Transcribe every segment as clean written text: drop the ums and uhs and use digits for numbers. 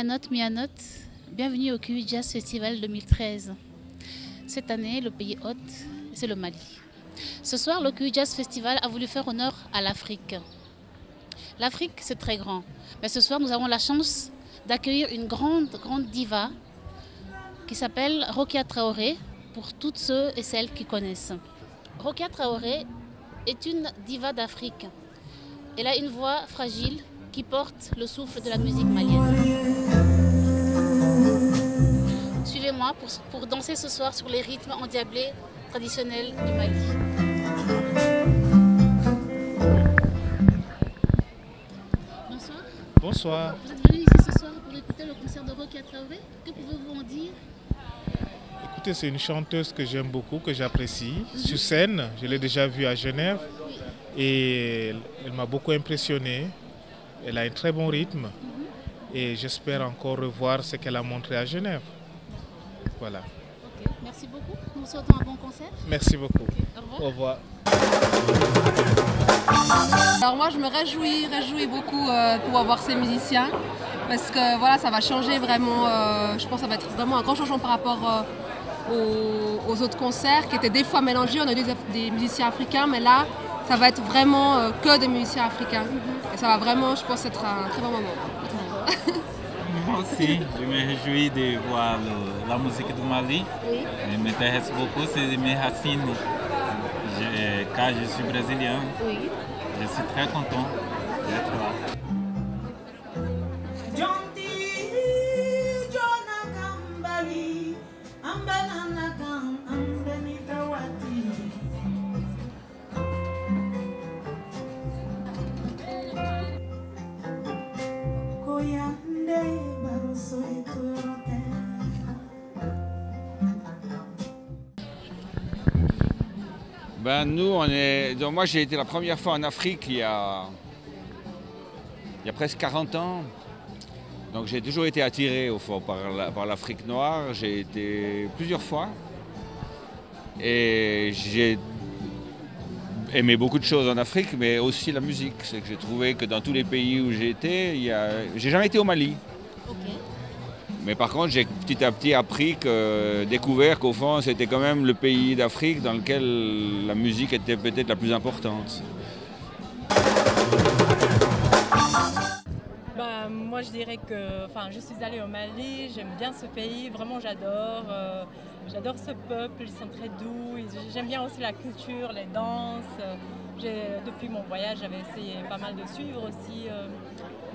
Mianote, bienvenue au QI Jazz Festival 2013. Cette année, le pays hôte, c'est le Mali. Ce soir, le QI Jazz Festival a voulu faire honneur à l'Afrique. L'Afrique, c'est très grand. Mais ce soir, nous avons la chance d'accueillir une grande diva qui s'appelle Rokia Traoré, pour toutes ceux et celles qui connaissent. Rokia Traoré est une diva d'Afrique. Elle a une voix fragile qui porte le souffle de la musique malienne. Suivez-moi pour danser ce soir sur les rythmes endiablés traditionnels du Mali. Bonsoir. Bonsoir. Vous êtes venu ici ce soir pour écouter le concert de Rokia Traoré. Que pouvez-vous en dire? Écoutez, c'est une chanteuse que j'aime beaucoup, que j'apprécie. Sur scène, je l'ai déjà vue à Genève et elle m'a beaucoup impressionné. Elle a un très bon rythme et j'espère encore revoir ce qu'elle a montré à Genève. Voilà. Okay. Merci beaucoup. Nous vous souhaitons un bon concert. Merci beaucoup. Okay. Au revoir. Au revoir. Alors moi je me réjouis beaucoup de pouvoir voir ces musiciens parce que voilà, ça va changer vraiment, je pense que ça va être vraiment un grand changement par rapport aux autres concerts qui étaient des fois mélangés. On a eu des musiciens africains, mais là ça va être vraiment que des musiciens africains et ça va vraiment, je pense, être un très bon moment. Moi aussi, je me réjouis de voir la musique du Mali. Oui. Elle m'intéresse beaucoup, c'est mes racines. Car je suis brésilien, Oui. je suis très content d'être là. Ben nous, donc moi j'ai été la première fois en Afrique il y a presque 40 ans. Donc j'ai toujours été attiré au fond par l'Afrique noire. J'ai été plusieurs fois et j'ai aimé beaucoup de choses en Afrique, mais aussi la musique. C'est que j'ai trouvé que dans tous les pays où j'ai été, j'ai jamais été au Mali. Okay. Mais par contre, j'ai petit à petit découvert qu'au fond, c'était quand même le pays d'Afrique dans lequel la musique était peut-être la plus importante. Moi, je dirais que je suis allée au Mali, j'aime bien ce pays, vraiment j'adore. J'adore ce peuple, ils sont très doux. J'aime bien aussi la culture, les danses. Depuis mon voyage, j'avais essayé pas mal de suivre aussi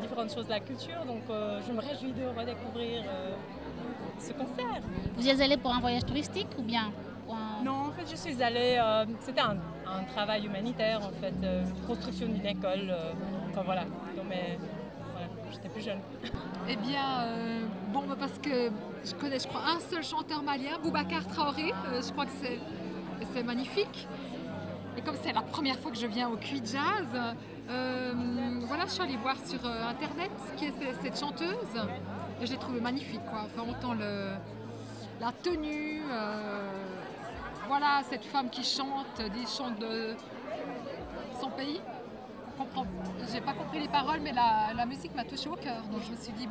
différentes choses de la culture, donc je me réjouis de redécouvrir ce concert. Vous y êtes allé pour un voyage touristique ou bien Non, en fait, je suis allée, c'était un travail humanitaire, en fait, construction d'une école, voilà. Donc, mais voilà, j'étais plus jeune. Eh bien, parce que je connais, je crois, un seul chanteur malien, Boubacar Traoré, je crois que c'est magnifique. Et comme c'est la première fois que je viens au QI Jazz, je suis allée voir sur internet qui est cette chanteuse et je l'ai trouvée magnifique, quoi. Enfin, on entend la tenue, cette femme qui chante des chants de son pays. J'ai pas compris les paroles, mais la musique m'a touchée au cœur, donc je me suis dit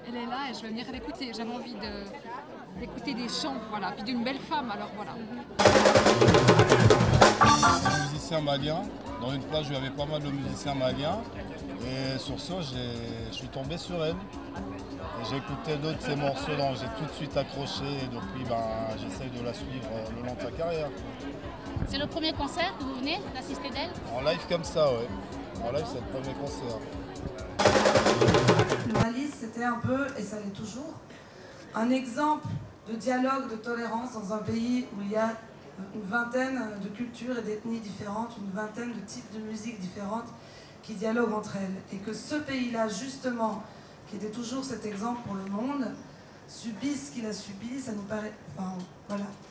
elle est là et je vais venir l'écouter. J'avais envie d'écouter des chants, puis d'une belle femme, alors voilà. Un musicien malien. Dans une plage où il y avait pas mal de musiciens maliens. Et sur ça, je suis tombé sur elle. Et j'ai écouté d'autres de ses morceaux, donc j'ai tout de suite accroché. Et depuis, j'essaye de la suivre le long de sa carrière. C'est le premier concert que vous venez d'assister d'elle? En live comme ça, ouais. En live, c'est le premier concert. Le Mali, c'était un peu, et ça l'est toujours, un exemple de dialogue, de tolérance dans un pays où il y a une vingtaine de cultures et d'ethnies différentes, une vingtaine de types de musique différentes qui dialoguent entre elles. Et que ce pays-là, justement, qui était toujours cet exemple pour le monde, subit ce qu'il a subi, ça nous paraît...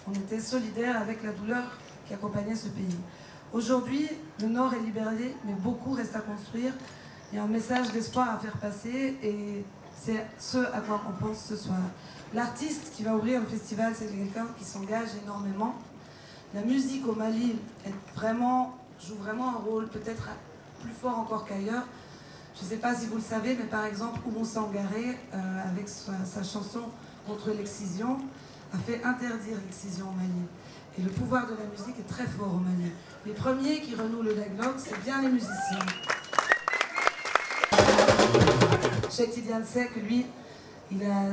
on était solidaires avec la douleur qui accompagnait ce pays. Aujourd'hui, le Nord est libéré, mais beaucoup reste à construire. Il y a un message d'espoir à faire passer et c'est ce à quoi on pense ce soir. L'artiste qui va ouvrir le festival, c'est quelqu'un qui s'engage énormément. La musique au Mali joue vraiment un rôle peut-être plus fort encore qu'ailleurs. Je ne sais pas si vous le savez, mais par exemple, Oumou Sangaré, avec sa chanson contre l'excision, a fait interdire l'excision au Mali. Et le pouvoir de la musique est très fort au Mali. Les premiers qui renouent le dialogue, c'est bien les musiciens. Cheikh Tidiane Seck, lui,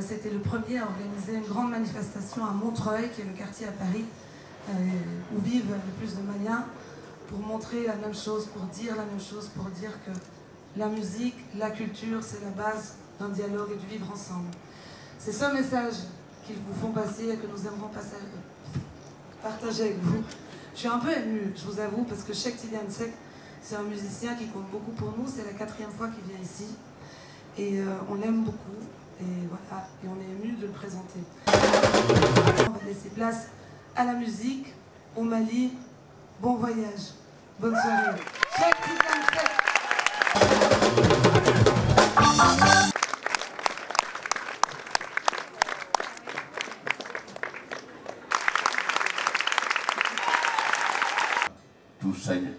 c'était le premier à organiser une grande manifestation à Montreuil, qui est le quartier à Paris, où vivent le plus de Maliens, pour montrer la même chose, pour dire la même chose, pour dire que la musique, la culture, c'est la base d'un dialogue et du vivre ensemble. C'est ce message qu'ils vous font passer et que nous aimerons partager avec vous. Je suis un peu émue, je vous avoue, parce que Cheikh Tidiane Seck, c'est un musicien qui compte beaucoup pour nous. C'est la 4e fois qu'il vient ici. Et on l'aime beaucoup. Et voilà, et on est ému de le présenter. On va laisser place à la musique, au Mali. Bon voyage, bonne soirée. Cheikh Tidiane Seck.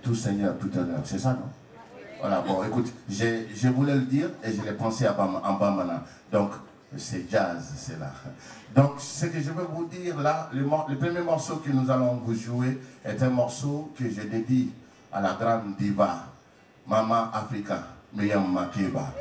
Tout Seigneur, tout honneur, c'est ça, non? Voilà, bon, écoute, je voulais le dire et je l'ai pensé en Bamana. Donc, c'est jazz, c'est là. Donc, ce que je veux vous dire là, le premier morceau que nous allons vous jouer est un morceau que je dédie à la grande diva, Maman Africa, Myriam Makeba.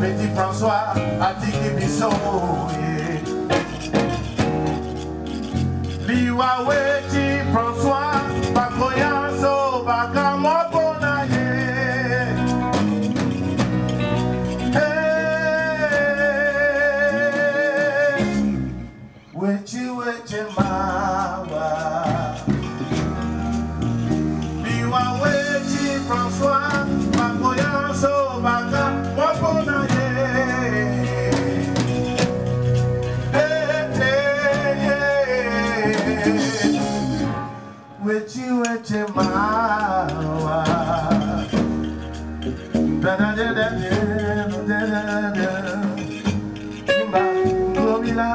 Petit François Atiki Biso Liwa Wechi François Bakoyanso Bakamoponaye Wechi Mawa Liwa Wechi François Bakoyanso Bakamoponaye Wechi Mawa da da da da da da Kimba Ngobila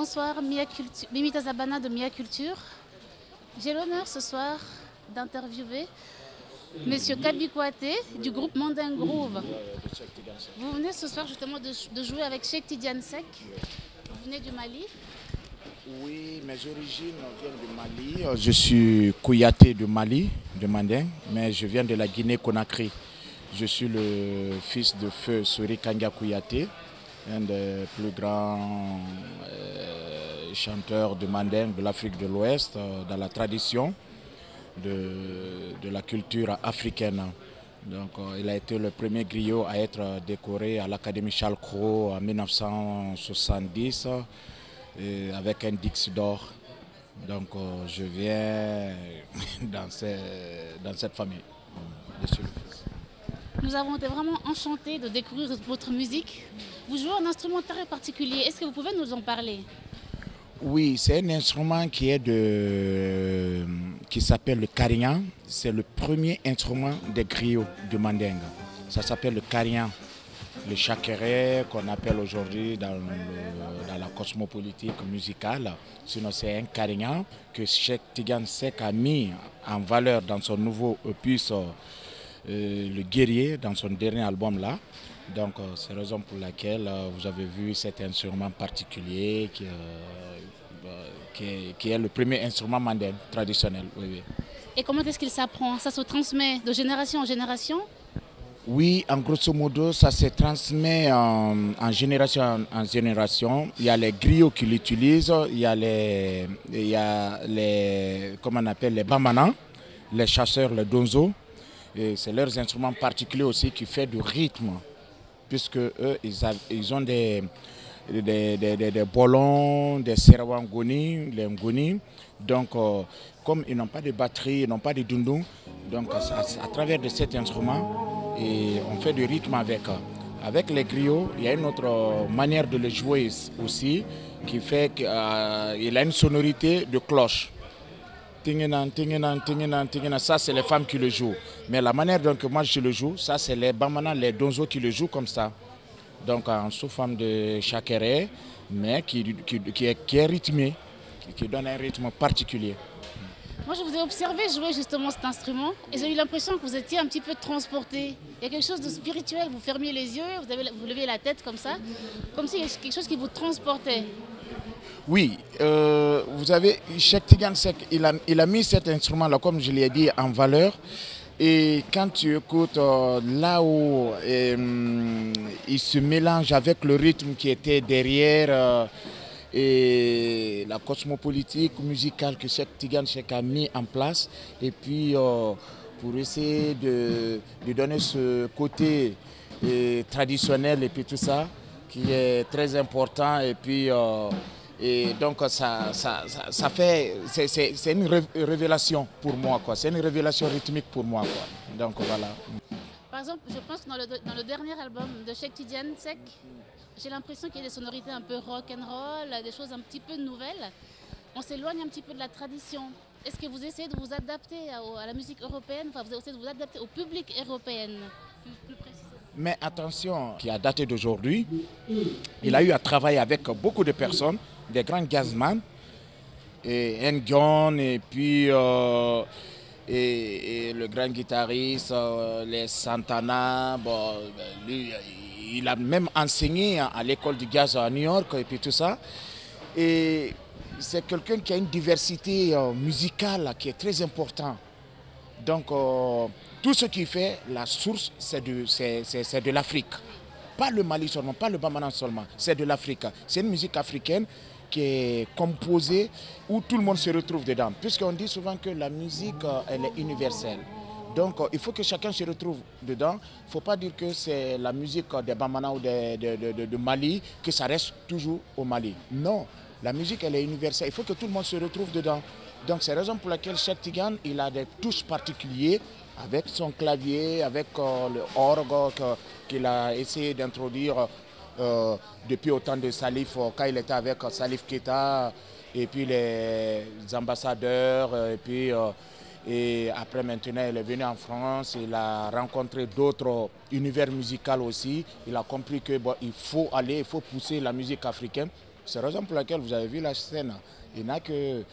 Bonsoir, Mimita Zabana de Mia Culture. J'ai l'honneur ce soir d'interviewer Monsieur Kabi Kouaté du groupe Mandingue Groove. Vous venez ce soir justement de jouer avec Cheikh Tidiane Seck. Vous venez du Mali. Oui, mes origines viennent du Mali. Je suis Kouyaté de Mali, de Mandingue, mais je viens de la Guinée-Conakry. Je suis le fils de feu Sori Kanga Kouyaté, un des plus grands chanteurs de Mandingue de l'Afrique de l'Ouest, dans la tradition de la culture africaine. Donc, il a été le premier griot à être décoré à l'Académie Charles Cros en 1970 avec un Dix d'or. Donc, je viens dans cette famille. Je suis le fils. Nous avons été vraiment enchantés de découvrir votre musique. Vous jouez un instrument très particulier. Est-ce que vous pouvez nous en parler? Oui, c'est un instrument qui s'appelle le carignan. C'est le premier instrument des griots de Mandingue. Ça s'appelle le carignan. Le chakéré qu'on appelle aujourd'hui dans la cosmopolitique musicale. Sinon, c'est un carignan que Cheikh Tidiane Seck a mis en valeur dans son nouveau opus Le Guerrier, dans son dernier album là. Donc c'est la raison pour laquelle vous avez vu cet instrument particulier qui est le premier instrument mandingue traditionnel. Oui, oui. Et comment est-ce qu'il s'apprend? Ça se transmet de génération en génération? Oui, en grosso modo, ça se transmet en génération en génération. Il y a les griots qui l'utilisent, il y a les comment on appelle, les bamana, les chasseurs, les donzos. C'est leurs instruments particuliers aussi qui font du rythme, puisque eux, ils ont des bolons, des serawangoni, les ngoni. Donc, comme ils n'ont pas de batterie, ils n'ont pas de dundung, donc à travers de cet instrument, on fait du rythme avec. Avec les griots, il y a une autre manière de le jouer aussi, qui fait qu'il a une sonorité de cloche. Ça c'est les femmes qui le jouent. Mais la manière dont moi je le joue, ça c'est les bamana, les donzos qui le jouent comme ça. Donc en sous forme de chakéré, mais qui est rythmé, qui donne un rythme particulier. Moi je vous ai observé jouer justement cet instrument et j'ai eu l'impression que vous étiez un petit peu transporté. Il y a quelque chose de spirituel, vous fermiez les yeux, vous leviez la tête comme ça, comme s'il y avait quelque chose qui vous transportait. Oui, vous avez, Cheikh Tidiane Seck, il a mis cet instrument-là, comme je l'ai dit, en valeur. Et quand tu écoutes là où il se mélange avec le rythme qui était derrière et la cosmopolitique musicale que Cheikh Tidiane Seck a mis en place, et puis pour essayer de donner ce côté traditionnel et puis tout ça, qui est très important, et puis et donc ça fait, c'est une révélation pour moi, quoi. C'est une révélation rythmique pour moi, quoi. Donc voilà. Par exemple, je pense que dans le dernier album de Cheikh Tidiane Seck, j'ai l'impression qu'il y a des sonorités un peu rock and roll, des choses un petit peu nouvelles. On s'éloigne un petit peu de la tradition. Est-ce que vous essayez de vous adapter à la musique européenne, enfin vous essayez de vous adapter au public européen, plus précisément? Mais attention, qui a daté d'aujourd'hui, il a eu à travailler avec beaucoup de personnes, des grands jazzman, et Ndion, et puis et le grand guitariste, les Santana. Bon, lui, il a même enseigné à l'école du jazz à New York et puis tout ça. Et c'est quelqu'un qui a une diversité musicale qui est très importante. Donc tout ce qu'il fait, la source, c'est de l'Afrique. Pas le Mali seulement, pas le Bamana seulement, c'est de l'Afrique. C'est une musique africaine qui est composée où tout le monde se retrouve dedans. Puisqu'on dit souvent que la musique, elle est universelle. Donc il faut que chacun se retrouve dedans. Il ne faut pas dire que c'est la musique des Bamana ou de Mali, que ça reste toujours au Mali. Non, la musique, elle est universelle. Il faut que tout le monde se retrouve dedans. Donc c'est la raison pour laquelle Cheikh Tidiane, il a des touches particulières avec son clavier, avec le orgue qu'il a essayé d'introduire depuis au temps de Salif, quand il était avec Salif Keita, et puis les ambassadeurs, et après maintenant il est venu en France, il a rencontré d'autres univers musicaux aussi, il a compris que il faut pousser la musique africaine C'est la raison pour laquelle vous avez vu la scène. Il n'a que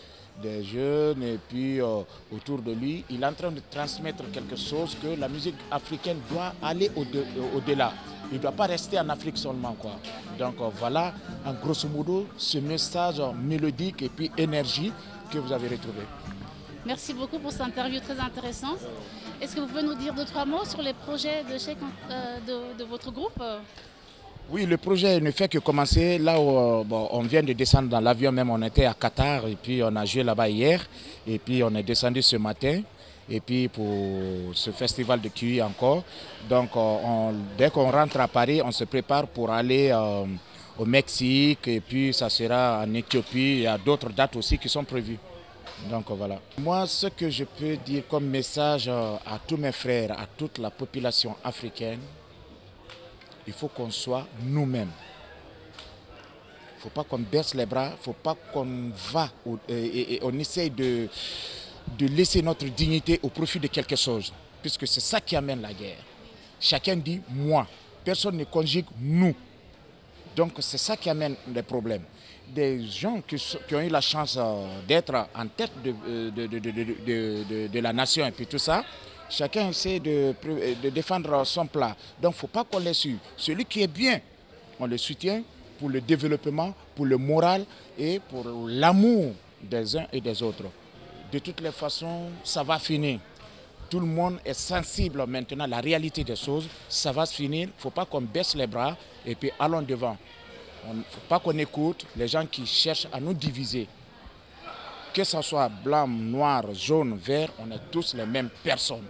des jeunes et puis autour de lui, il est en train de transmettre quelque chose que la musique africaine doit aller au-delà. Il ne doit pas rester en Afrique seulement, quoi. Donc voilà, en grosso modo, ce message mélodique et puis énergie que vous avez retrouvé. Merci beaucoup pour cette interview très intéressante. Est-ce que vous pouvez nous dire 2-3 mots sur les projets de votre groupe? Oui, le projet ne fait que commencer. Là où on vient de descendre dans l'avion, même on était à Qatar et puis on a joué là-bas hier. Et puis on est descendu ce matin. Et puis pour ce festival de QI encore. Donc dès qu'on rentre à Paris, on se prépare pour aller au Mexique. Et puis ça sera en Éthiopie. Il y a d'autres dates aussi qui sont prévues. Donc voilà. Moi, ce que je peux dire comme message à tous mes frères, à toute la population africaine, il faut qu'on soit nous-mêmes. Il ne faut pas qu'on baisse les bras, il ne faut pas qu'on on essaye de laisser notre dignité au profit de quelque chose, puisque c'est ça qui amène la guerre. Chacun dit « moi », personne ne conjugue « nous ». Donc c'est ça qui amène les problèmes. Des gens qui ont eu la chance d'être en tête de la nation et puis tout ça, chacun essaie de défendre son plat. Donc il ne faut pas qu'on les suive. Celui qui est bien, on le soutient pour le développement, pour le moral et pour l'amour des uns et des autres. De toutes les façons, ça va finir. Tout le monde est sensible maintenant à la réalité des choses. Ça va se finir. Il ne faut pas qu'on baisse les bras et puis allons devant. Il ne faut pas qu'on écoute les gens qui cherchent à nous diviser. Que ce soit blanc, noir, jaune, vert, on est tous les mêmes personnes.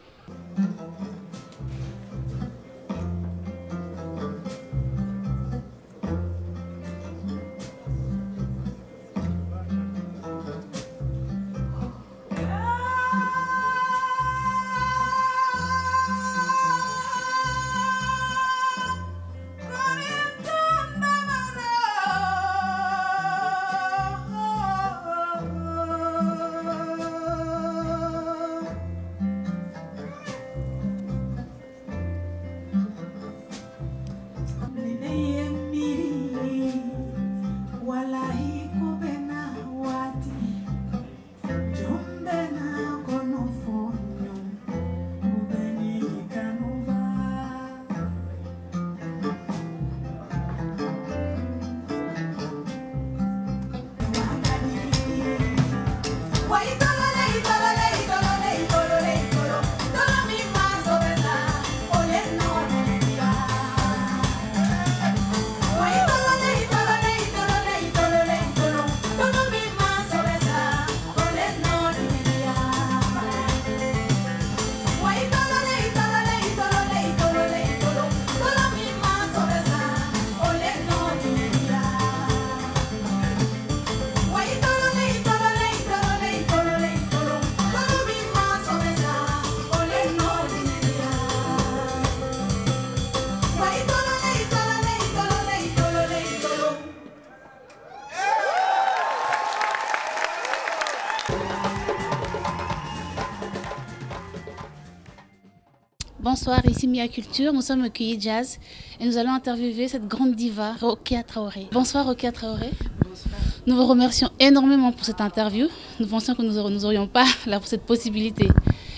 Bonsoir, ici Mia Culture, nous sommes au QI Jazz et nous allons interviewer cette grande diva, Rokia Traoré. Bonsoir Rokia Traoré. Bonsoir. Nous vous remercions énormément pour cette interview. Nous pensions que nous n'aurions pas cette possibilité.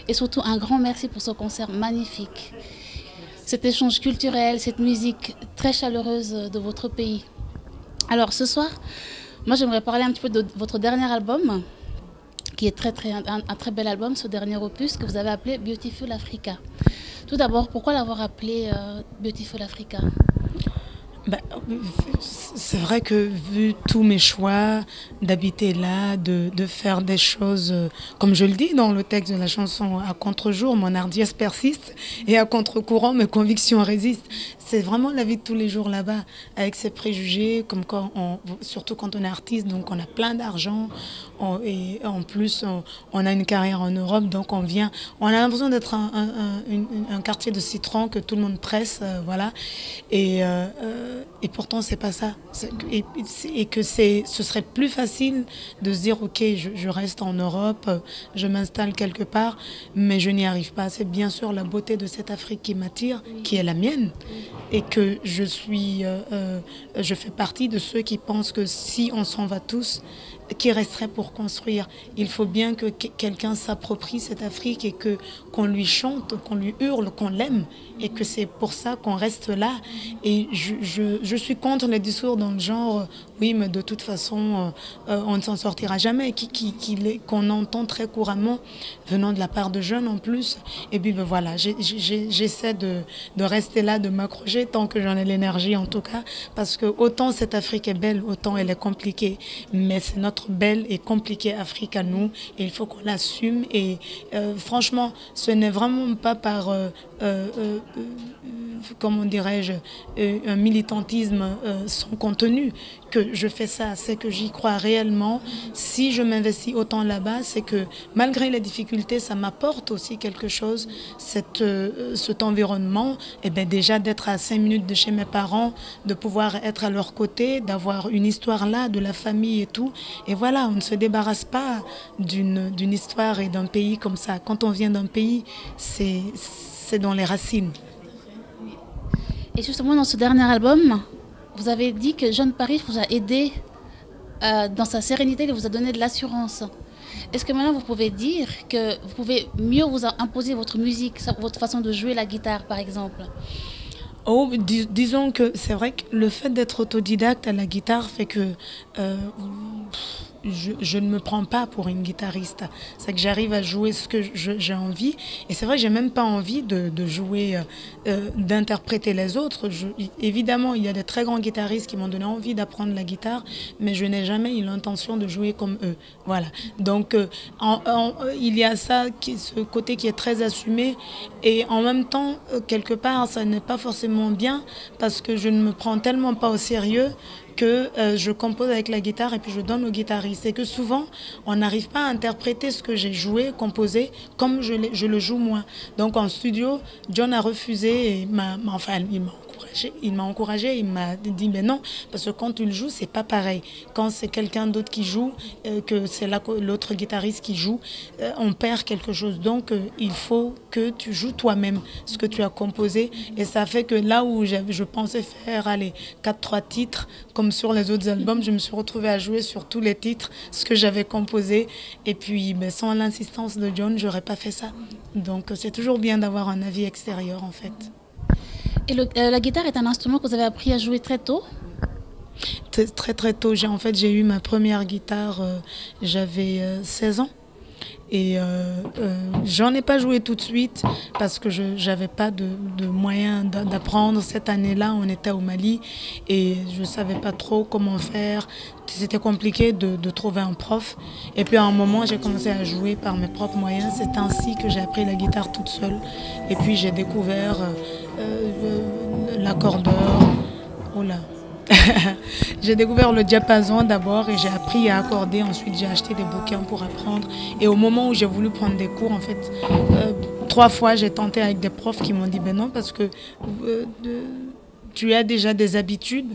Et surtout un grand merci pour ce concert magnifique. Cet échange culturel, cette musique très chaleureuse de votre pays. Alors ce soir, moi j'aimerais parler un petit peu de votre dernier album, qui est un très bel album, ce dernier opus que vous avez appelé Beautiful Africa. Tout d'abord, pourquoi l'avoir appelé Beautiful Africa? C'est vrai que vu tous mes choix d'habiter là, de faire des choses, comme je le dis dans le texte de la chanson, à contre-jour, mon hardiesse persiste et à contre-courant, mes convictions résistent. C'est vraiment la vie de tous les jours là-bas, avec ses préjugés, comme surtout quand on est artiste, donc on a plein d'argent, et en plus on a une carrière en Europe, donc on a l'impression d'être un quartier de citron que tout le monde presse, voilà. Et pourtant c'est pas ça. Et que ce serait plus facile de se dire ok, je reste en Europe, je m'installe quelque part, mais je n'y arrive pas. C'est bien sûr la beauté de cette Afrique qui m'attire, qui est la mienne. et que je fais partie de ceux qui pensent que si on s'en va tous, qui resterait pour construire. Il faut bien que quelqu'un s'approprie cette Afrique et qu'on lui chante, qu'on lui hurle, qu'on l'aime, et que c'est pour ça qu'on reste là. Et je suis contre les discours dans le genre oui, mais de toute façon on ne s'en sortira jamais, qu'on entend très couramment venant de la part de jeunes en plus. Et puis ben voilà, j'essaie de rester là, de m'accrocher tant que j'en ai l'énergie en tout cas, parce que autant cette Afrique est belle, autant elle est compliquée, mais c'est notre belle et compliquée Afrique à nous, et il faut qu'on l'assume. Et franchement, ce n'est vraiment pas par comment dirais-je, un militantisme sans contenu que je fais ça, c'est que j'y crois réellement. Si je m'investis autant là-bas, c'est que malgré les difficultés, ça m'apporte aussi quelque chose, cet environnement. Et bien déjà d'être à 5 minutes de chez mes parents, de pouvoir être à leur côté, d'avoir une histoire là, de la famille et tout. Et voilà, on ne se débarrasse pas d'une histoire et d'un pays comme ça. Quand on vient d'un pays, c'est dans les racines. Et justement, dans ce dernier album, vous avez dit que John Parrish vous a aidé dans sa sérénité, il vous a donné de l'assurance. Est-ce que maintenant vous pouvez dire que vous pouvez mieux vous imposer votre musique, votre façon de jouer la guitare par exemple? Oh, disons que c'est vrai que le fait d'être autodidacte à la guitare fait que je ne me prends pas pour une guitariste. C'est que j'arrive à jouer ce que j'ai envie. Et c'est vrai que j'ai même pas envie de jouer, d'interpréter les autres. Évidemment, il y a des très grands guitaristes qui m'ont donné envie d'apprendre la guitare, mais je n'ai jamais eu l'intention de jouer comme eux. Voilà. Donc, il y a ça, ce côté qui est très assumé. Et en même temps, quelque part, ça n'est pas forcément bien parce que je ne me prends tellement pas au sérieux que je compose avec la guitare et puis je donne au guitariste. Et que souvent, on n'arrive pas à interpréter ce que j'ai joué, composé, comme je le joue moi. Donc en studio, John a refusé et il m'a encouragé, il m'a dit mais non, parce que quand tu le joues, c'est pas pareil. Quand c'est quelqu'un d'autre qui joue, que c'est l'autre guitariste qui joue, on perd quelque chose. Donc il faut que tu joues toi-même ce que tu as composé. Et ça fait que là où je pensais faire 4-3 titres, comme sur les autres albums, je me suis retrouvée à jouer sur tous les titres, ce que j'avais composé. Et puis sans l'insistance de John, j'aurais pas fait ça. Donc c'est toujours bien d'avoir un avis extérieur en fait. Et la guitare est un instrument que vous avez appris à jouer très tôt? Très très tôt. J'ai eu ma première guitare, j'avais 16 ans. Et j'en ai pas joué tout de suite parce que je n'avais pas de moyens d'apprendre. Cette année-là, on était au Mali et je ne savais pas trop comment faire. C'était compliqué de trouver un prof. Et puis à un moment, j'ai commencé à jouer par mes propres moyens. C'est ainsi que j'ai appris la guitare toute seule. Et puis j'ai découvert l'accordeur. Oh là. J'ai découvert le diapason d'abord et j'ai appris à accorder. Ensuite, j'ai acheté des bouquins pour apprendre. Et au moment où j'ai voulu prendre des cours, en fait, 3 fois, j'ai tenté avec des profs qui m'ont dit ben non, parce que tu as déjà des habitudes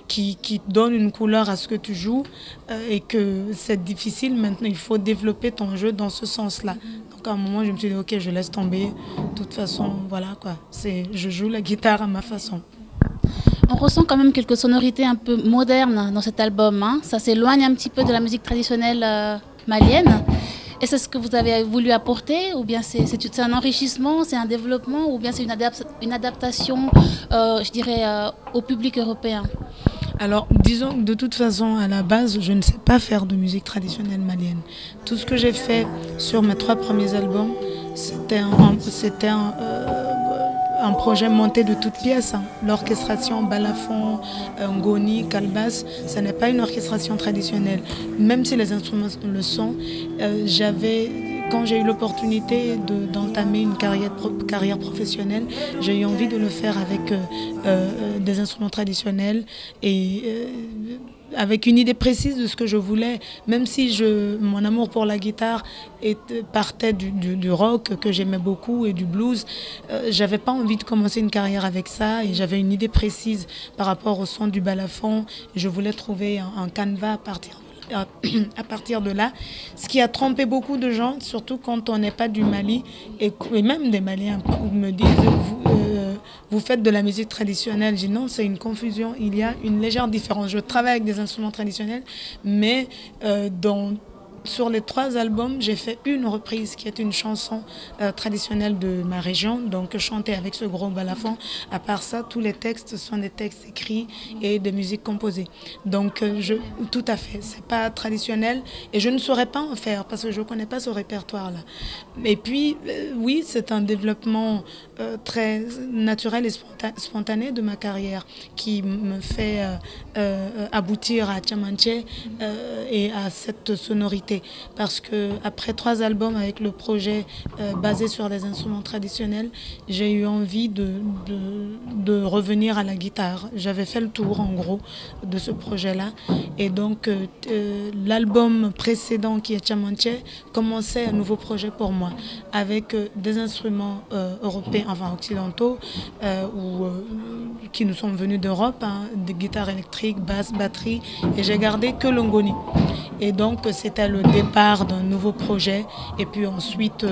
qui donnent une couleur à ce que tu joues et que c'est difficile. Maintenant, il faut développer ton jeu dans ce sens-là. Donc, à un moment, je me suis dit ok, je laisse tomber. De toute façon, voilà quoi. Je joue la guitare à ma façon. On ressent quand même quelques sonorités un peu modernes dans cet album. Hein. Ça s'éloigne un petit peu de la musique traditionnelle malienne. Et c'est ce que vous avez voulu apporter? Ou bien c'est un enrichissement, c'est un développement? Ou bien c'est une adaptation, je dirais, au public européen? Alors, disons que de toute façon, à la base, je ne sais pas faire de musique traditionnelle malienne. Tout ce que j'ai fait sur mes 3 premiers albums, c'était un projet monté de toutes pièces. Hein. L'orchestration, balafon, ngoni, calebasse, ce n'est pas une orchestration traditionnelle. Même si les instruments le sont, quand j'ai eu l'opportunité d'entamer une carrière professionnelle, j'ai eu envie de le faire avec des instruments traditionnels et avec une idée précise de ce que je voulais, même si mon amour pour la guitare partait du rock que j'aimais beaucoup et du blues, j'avais pas envie de commencer une carrière avec ça et j'avais une idée précise par rapport au son du balafon. Je voulais trouver un canevas à partir de là, ce qui a trompé beaucoup de gens, surtout quand on n'est pas du Mali et même des Maliens me disent vous faites de la musique traditionnelle. Je dis non, c'est une confusion. Il y a une légère différence. Je travaille avec des instruments traditionnels, mais sur les 3 albums, j'ai fait une reprise qui est une chanson traditionnelle de ma région, donc chantée avec ce gros balafon. À part ça, tous les textes sont des textes écrits et des musiques composées. Donc, tout à fait, c'est pas traditionnel et je ne saurais pas en faire parce que je ne connais pas ce répertoire-là. Et puis, oui, c'est un développement très naturel et spontané de ma carrière qui me fait aboutir à Tiamanché et à cette sonorité. Parce qu'après 3 albums avec le projet basé sur les instruments traditionnels, j'ai eu envie de revenir à la guitare. J'avais fait le tour en gros de ce projet-là. Et donc l'album précédent qui est Tiamanché commençait un nouveau projet pour moi avec des instruments européens, enfin occidentaux, qui nous sont venus d'Europe, hein, des guitares électriques, basses, batterie, et j'ai gardé que l'ongoni. Et donc c'était le départ d'un nouveau projet et puis ensuite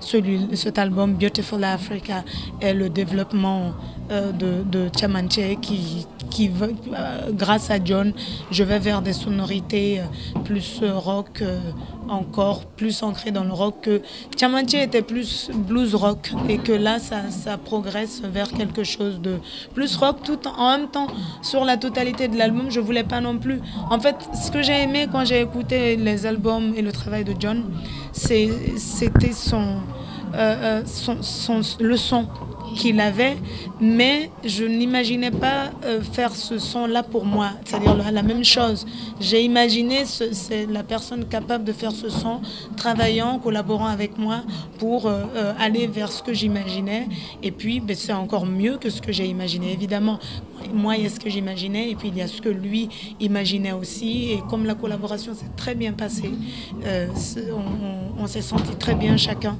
cet album Beautiful Africa est le développement de Tiamanché qui grâce à John, je vais vers des sonorités plus rock, encore plus ancrées dans le rock que Tiamanché était plus blues rock et que là ça progresse vers quelque chose de plus rock tout en même temps. Sur la totalité de l'album, je voulais pas non plus. En fait, ce que j'ai aimé quand j'ai écouté les albums et le travail de John, c'était le son qu'il avait, mais je n'imaginais pas faire ce son-là pour moi, c'est-à-dire la même chose. J'ai imaginé c'est la personne capable de faire ce son, travaillant, collaborant avec moi pour aller vers ce que j'imaginais. Et puis, c'est encore mieux que ce que j'ai imaginé, évidemment. Moi, il y a ce que j'imaginais et puis il y a ce que lui imaginait aussi. Et comme la collaboration s'est très bien passée, on s'est senti très bien chacun.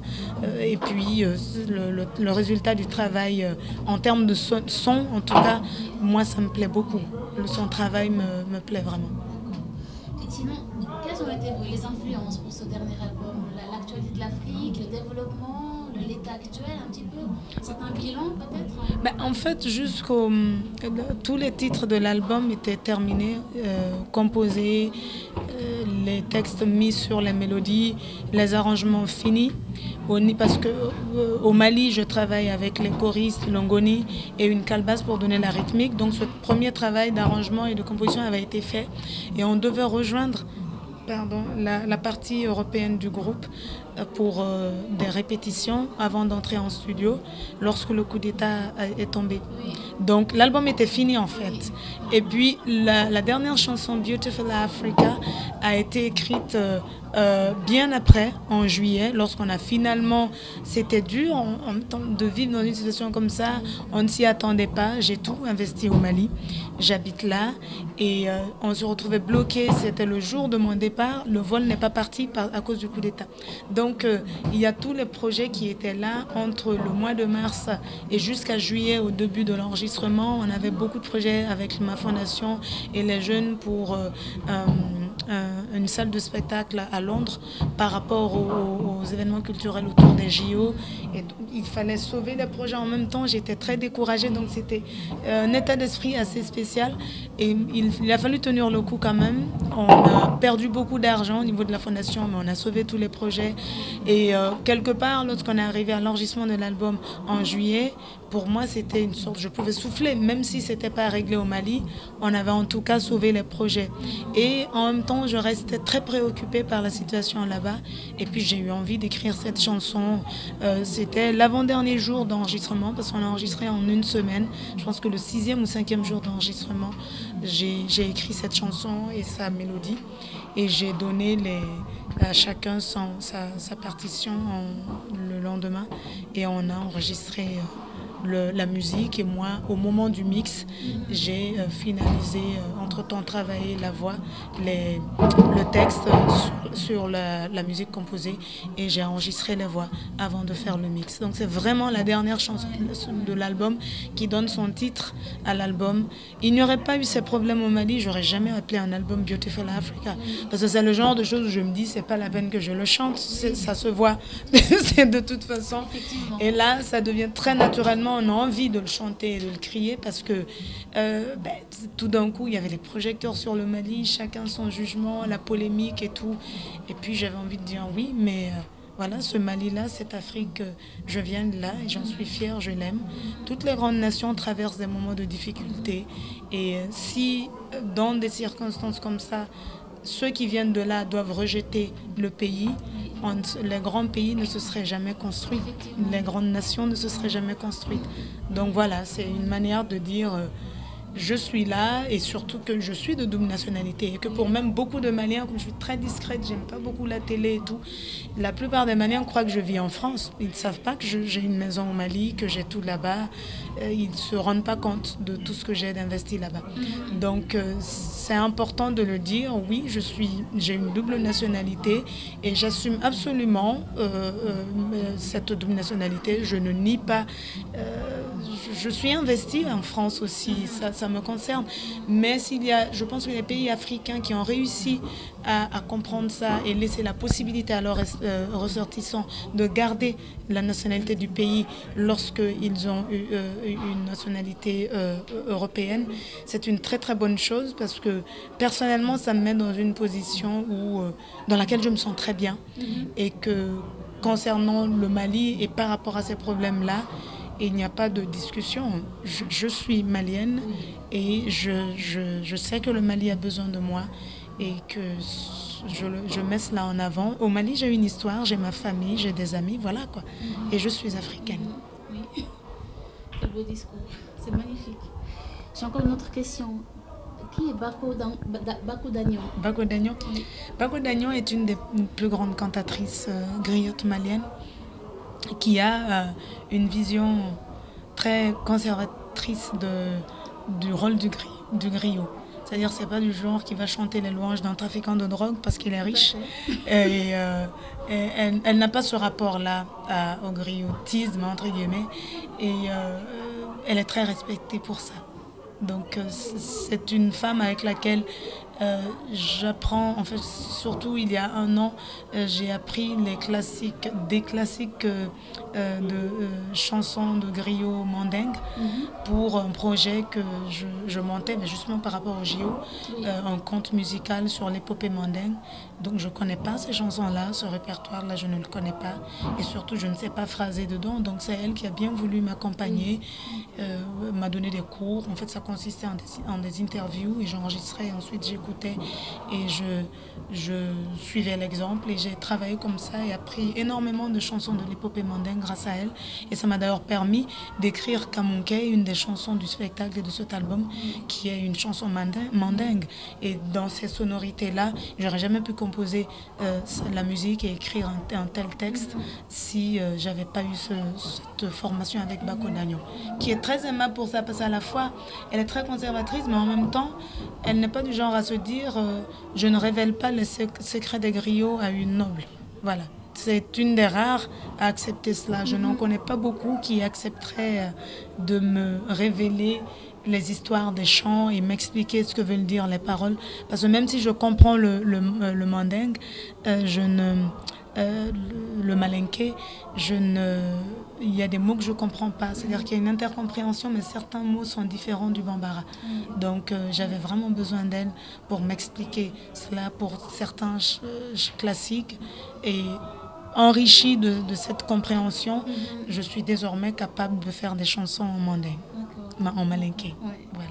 Et puis, le résultat du travail, en termes de son, en tout cas, moi, ça me plaît beaucoup. Son travail me plaît vraiment. Et sinon, quelles ont été les influences pour ce dernier album? L'actualité de l'Afrique, le développement, l'état actuel un petit peu? C'est un bilan peut-être? En fait, tous les titres de l'album étaient terminés, composés, les textes mis sur les mélodies, les arrangements finis. Parce qu'au Mali, je travaille avec les choristes, l'ongoni et une calebasse pour donner la rythmique. Donc ce premier travail d'arrangement et de composition avait été fait et on devait rejoindre la partie européenne du groupe pour des répétitions avant d'entrer en studio lorsque le coup d'État est tombé. Donc l'album était fini en fait. Et puis la dernière chanson Beautiful Africa a été écrite bien après, en juillet, lorsqu'on a finalement, c'était dur en même temps de vivre dans une situation comme ça, on ne s'y attendait pas, j'ai tout investi au Mali, j'habite là et on se retrouvait bloqué, c'était le jour de mon départ, le vol n'est pas parti à cause du coup d'État. Donc il y a tous les projets qui étaient là entre le mois de mars et jusqu'à juillet au début de l'enregistrement, on avait beaucoup de projets avec ma fondation et les jeunes pour une salle de spectacle à Londres par rapport aux événements culturels autour des JO. Et il fallait sauver les projets en même temps. J'étais très découragée, donc c'était un état d'esprit assez spécial. Et il a fallu tenir le coup quand même. On a perdu beaucoup d'argent au niveau de la fondation, mais on a sauvé tous les projets. Et quelque part, lorsqu'on est arrivé à l'enregistrement de l'album en juillet, pour moi, c'était une sorte... Je pouvais souffler, même si ce n'était pas réglé au Mali. On avait en tout cas sauvé les projets. Et en même temps, je restais très préoccupée par la situation là-bas. Et puis, j'ai eu envie d'écrire cette chanson. C'était l'avant-dernier jour d'enregistrement, parce qu'on a enregistré en une semaine. Je pense que le 6e ou 5e jour d'enregistrement, j'ai écrit cette chanson et sa mélodie. Et j'ai donné à chacun sa partition le lendemain. Et on a enregistré... la musique et moi, au moment du mix, j'ai finalisé, entre-temps travaillé la voix, le texte sur la musique composée et j'ai enregistré les voix avant de faire le mix. Donc c'est vraiment la dernière chanson de l'album qui donne son titre à l'album. Il n'y aurait pas eu ces problèmes au Mali, j'aurais jamais appelé un album Beautiful Africa. Parce que c'est le genre de choses où je me dis, c'est pas la peine que je le chante, ça se voit, c'est de toute façon. Et là, ça devient très naturellement vraiment on a envie de le chanter et de le crier parce que tout d'un coup, il y avait les projecteurs sur le Mali, chacun son jugement, la polémique et tout. Et puis j'avais envie de dire oui, mais voilà, ce Mali-là, cette Afrique, je viens de là et j'en suis fière, je l'aime. Toutes les grandes nations traversent des moments de difficulté. Et si, dans des circonstances comme ça, ceux qui viennent de là doivent rejeter le pays, les grands pays ne se seraient jamais construits. Les grandes nations ne se seraient jamais construites. Donc voilà, c'est une manière de dire... je suis là et surtout que je suis de double nationalité et que pour même beaucoup de Maliens, comme je suis très discrète, j'aime pas beaucoup la télé et tout, la plupart des Maliens croient que je vis en France. Ils ne savent pas que j'ai une maison au Mali, que j'ai tout là-bas. Ils ne se rendent pas compte de tout ce que j'ai d'investi là-bas. Donc c'est important de le dire, oui, j'ai une double nationalité et j'assume absolument cette double nationalité. Je ne nie pas, je suis investie en France aussi, ça me concerne. Mais je pense que les pays africains qui ont réussi à comprendre ça et laisser la possibilité à leurs ressortissants de garder la nationalité du pays lorsqu'ils ont eu une nationalité européenne, c'est une très très bonne chose parce que personnellement ça me met dans une position dans laquelle je me sens très bien et que concernant le Mali et par rapport à ces problèmes-là, il n'y a pas de discussion. Je suis malienne et je sais que le Mali a besoin de moi et que je mets cela en avant. Au Mali, j'ai une histoire, j'ai ma famille, j'ai des amis, voilà quoi. Et je suis africaine. Oui, quel beau discours, c'est magnifique. J'ai encore une autre question. Qui est Bako Dagnon? Bako Dagnon, Oui. Bako Dagnon est une des plus grandes cantatrices griottes maliennes qui a une vision très conservatrice du rôle du griot. C'est-à-dire c'est pas du genre qui va chanter les louanges d'un trafiquant de drogue parce qu'il est riche. Et elle n'a pas ce rapport-là au griotisme, entre guillemets. Et elle est très respectée pour ça. Donc c'est une femme avec laquelle j'apprends, en fait, surtout il y a un an, j'ai appris des classiques de chansons de griot mandingue pour un projet que je montais, mais justement par rapport au JO, un conte musical sur l'épopée mandingue. Donc je ne connais pas ces chansons-là, ce répertoire-là, je ne le connais pas. Et surtout, je ne sais pas phraser dedans. Donc c'est elle qui a bien voulu m'accompagner, m'a donné des cours. En fait, ça consistait en des interviews et j'enregistrais, ensuite j'écoutais et je suivais l'exemple et j'ai travaillé comme ça et appris énormément de chansons de l'épopée mandingue grâce à elle. Et ça m'a d'ailleurs permis d'écrire Kamunke, une des chansons du spectacle et de cet album, qui est une chanson mandingue. Et dans ces sonorités-là, j'aurais jamais pu composer la musique et écrire un tel texte si j'avais pas eu cette formation avec Bako Dagnon, qui est très aimable pour ça, parce qu'à la fois, elle est très conservatrice, mais en même temps, elle n'est pas du genre à se dire je ne révèle pas les secrets des griots à une noble. Voilà. C'est une des rares à accepter cela. Je n'en connais pas beaucoup qui accepteraient de me révéler les histoires des chants et m'expliquer ce que veulent dire les paroles. Parce que même si je comprends le mandingue, le malinké, il y a des mots que je ne comprends pas. C'est-à-dire qu'il y a une intercompréhension, mais certains mots sont différents du bambara. Donc j'avais vraiment besoin d'elle pour m'expliquer cela pour certains classiques. Et enrichie de cette compréhension, je suis désormais capable de faire des chansons en mandingue, en malinké. Ouais. Voilà.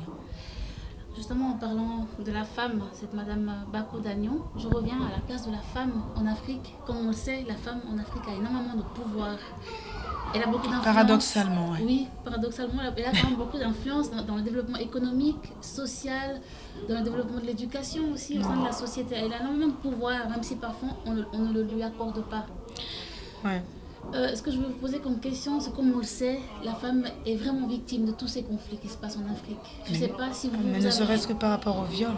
Justement, en parlant de la femme, cette Madame Bako Dagnon, je reviens à la place de la femme en Afrique. Comme on le sait, la femme en Afrique a énormément de pouvoir. Elle a beaucoup d'influence. Paradoxalement, oui. Oui, paradoxalement, elle a quand même beaucoup d'influence dans le développement économique, social, dans le développement de l'éducation aussi au sein de la société. Elle a énormément de pouvoir, même si parfois on ne le lui accorde pas. Ouais. Ce que je veux vous poser comme question, c'est comme on le sait, la femme est vraiment victime de tous ces conflits qui se passent en Afrique. Je ne sais pas si vous... Mais ne serait-ce que par rapport au viol.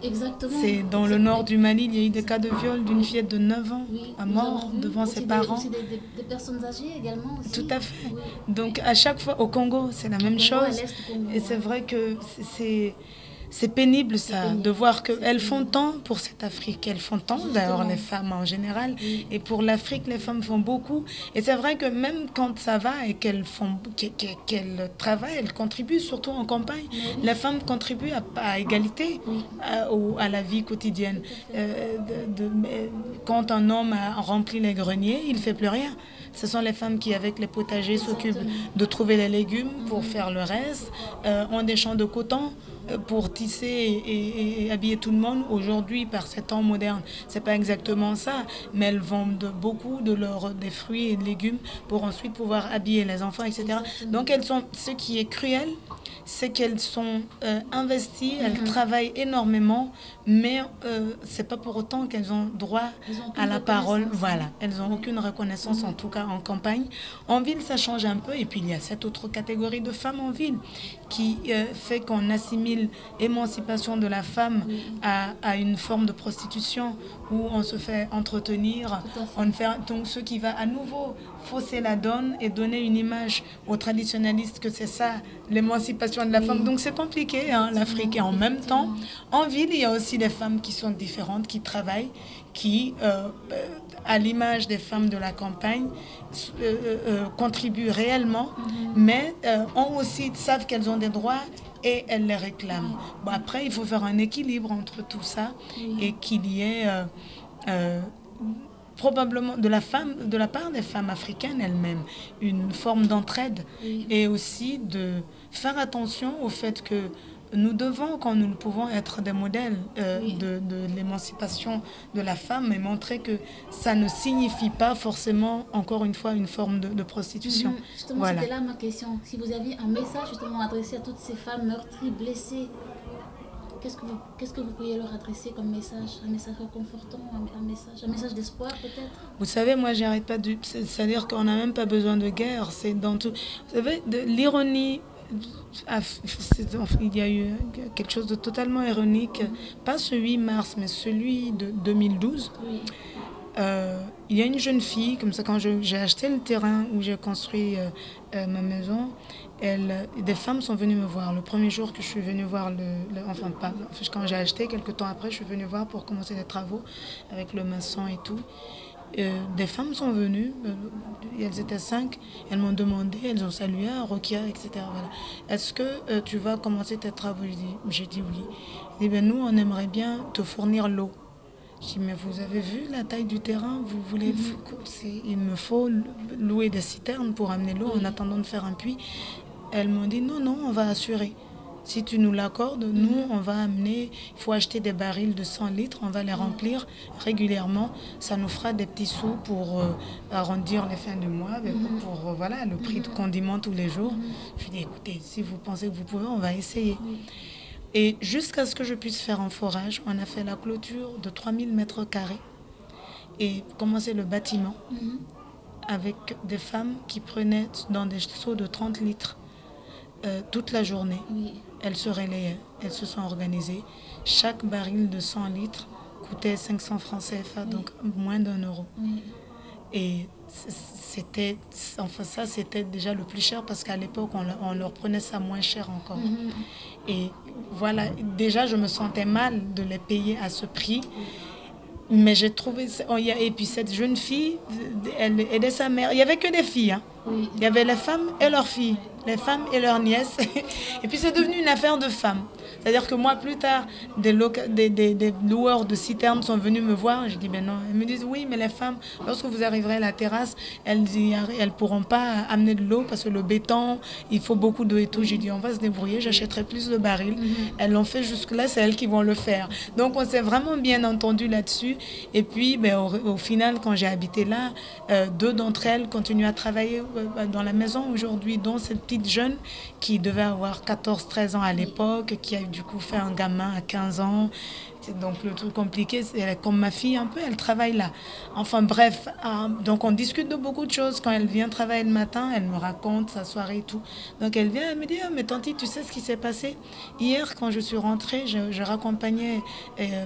Exactement. C'est dans le nord du Mali, il y a eu des cas de viol d'une fillette de 9 ans à mort devant ses parents. Aussi des personnes âgées également. Aussi. Tout à fait. Oui. Donc à chaque fois, au Congo, c'est la même chose. Et c'est vrai que c'est pénible ça, de voir qu'elles font tant pour cette Afrique. Elles font tant, d'ailleurs les femmes en général. Et pour l'Afrique, les femmes font beaucoup. Et c'est vrai que même quand ça va et qu'elles travaillent, elles contribuent, surtout en campagne. Les femmes contribuent à égalité à la vie quotidienne. Quand un homme a rempli les greniers, il ne fait plus rien. Ce sont les femmes qui, avec les potagers, s'occupent de trouver les légumes pour faire le reste, ont des champs de coton pour tisser et habiller tout le monde. Aujourd'hui, par ces temps modernes, c'est pas exactement ça, mais elles vendent beaucoup des fruits et des légumes pour ensuite pouvoir habiller les enfants, etc. Donc, ce qui est cruel, c'est qu'elles sont investies, elles travaillent énormément, mais c'est pas pour autant qu'elles ont droit à la parole. Voilà, elles n'ont aucune reconnaissance, en tout cas en campagne. En ville, ça change un peu, et puis il y a cette autre catégorie de femmes en ville qui fait qu'on assimile émancipation de la femme à une forme de prostitution où on se fait entretenir, donc ce qui va à nouveau fausser la donne et donner une image aux traditionnalistes que c'est ça l'émancipation de la femme. Donc c'est compliqué, l'Afrique. Et en même temps, en ville, il y a aussi des femmes qui sont différentes, qui travaillent, qui, à l'image des femmes de la campagne, contribuent réellement, mais savent qu'elles ont des droits et elles les réclament. Bon, après, il faut faire un équilibre entre tout ça et qu'il y ait probablement de la part des femmes africaines elles-mêmes une forme d'entraide et aussi de faire attention au fait que nous devons, quand nous le pouvons, être des modèles de l'émancipation de la femme et montrer que ça ne signifie pas forcément, encore une fois, une forme de prostitution. Justement, voilà. C'était là ma question. Si vous aviez un message justement adressé à toutes ces femmes meurtries, blessées, qu'est-ce que vous pourriez leur adresser comme message? Un message réconfortant, un message d'espoir peut-être? Vous savez, moi, j'arrête pas de... C'est-à-dire qu'on n'a même pas besoin de guerre. C'est dans tout... Vous savez, l'ironie... Il y a eu quelque chose de totalement ironique, pas ce 8 mars, mais celui de 2012. Il y a une jeune fille, comme ça, quand j'ai acheté le terrain où j'ai construit ma maison, des femmes sont venues me voir. Le premier jour que je suis venue voir, quand j'ai acheté, quelques temps après, je suis venue voir pour commencer les travaux avec le maçon et tout. Des femmes sont venues, elles étaient 5, elles m'ont demandé, elles ont salué, Rokia, etc. Voilà. Est-ce que tu vas commencer tes travaux? J'ai dit oui. Et bien, nous, on aimerait bien te fournir l'eau. J'ai dit, mais vous avez vu la taille du terrain? Vous voulez, il me faut louer des citernes pour amener l'eau en attendant de faire un puits. Elles m'ont dit, non, on va assurer. Si tu nous l'accordes, nous, on va amener, il faut acheter des barils de 100 litres, on va les remplir régulièrement. Ça nous fera des petits sous pour arrondir les fins du mois, pour le prix de condiments tous les jours. Je lui ai dit, écoutez, si vous pensez que vous pouvez, on va essayer. Et jusqu'à ce que je puisse faire un forage, on a fait la clôture de 3000 mètres carrés et commencé le bâtiment avec des femmes qui prenaient dans des seaux de 30 litres toute la journée. Elles se relayaient, elles se sont organisées. Chaque baril de 100 litres coûtait 500 francs CFA, donc moins d'1 euro. Et c'était déjà le plus cher parce qu'à l'époque, on leur prenait ça moins cher encore. Et voilà, déjà, je me sentais mal de les payer à ce prix. Mais j'ai trouvé... Et puis cette jeune fille, elle aidait sa mère. Il n'y avait que des filles. Il y avait les femmes et leurs filles. Les femmes et leurs nièces. Et puis c'est devenu une affaire de femmes. C'est-à-dire que moi, plus tard, des loueurs de citernes sont venus me voir. J'ai dit, ben non. Elles me disent, oui, mais les femmes, lorsque vous arriverez à la terrasse, elles ne pourront pas amener de l'eau parce que le béton, il faut beaucoup d'eau et tout. J'ai dit, on va se débrouiller, j'achèterai plus de barils. Elles l'ont fait jusque-là, c'est elles qui vont le faire. Donc on s'est vraiment bien entendu là-dessus. Et puis, au final, quand j'ai habité là, 2 d'entre elles continuent à travailler dans la maison aujourd'hui, dont cette petite jeune qui devait avoir 14-13 ans à l'époque, qui a du coup fait un gamin à 15 ans. Donc le truc compliqué, c'est comme ma fille un peu, elle travaille là. Enfin bref, donc on discute de beaucoup de choses. Quand elle vient travailler le matin, elle me raconte sa soirée et tout. Donc elle vient, elle me dit, oh, mais tanti, tu sais ce qui s'est passé? Hier, quand je suis rentrée, je raccompagnais,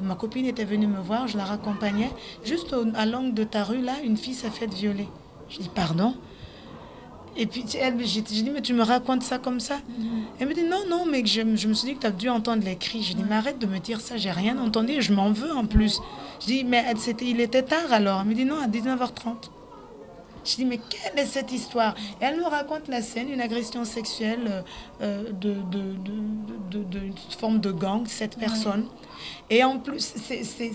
ma copine était venue me voir, je la raccompagnais. Juste à l'angle de ta rue, là, une fille s'est faite violer. Je dis, pardon? Et puis j'ai dit, mais tu me racontes ça comme ça? Elle me dit, non, mais je me suis dit que tu as dû entendre les cris. J'ai dit, mais arrête de me dire ça, j'ai rien entendu et je m'en veux en plus. Je dis, mais il était tard alors? Elle me dit, non, à 19h30. Je dis, mais quelle est cette histoire? Et elle me raconte la scène, une agression sexuelle d'une forme de gang, 7 personnes. Et en plus,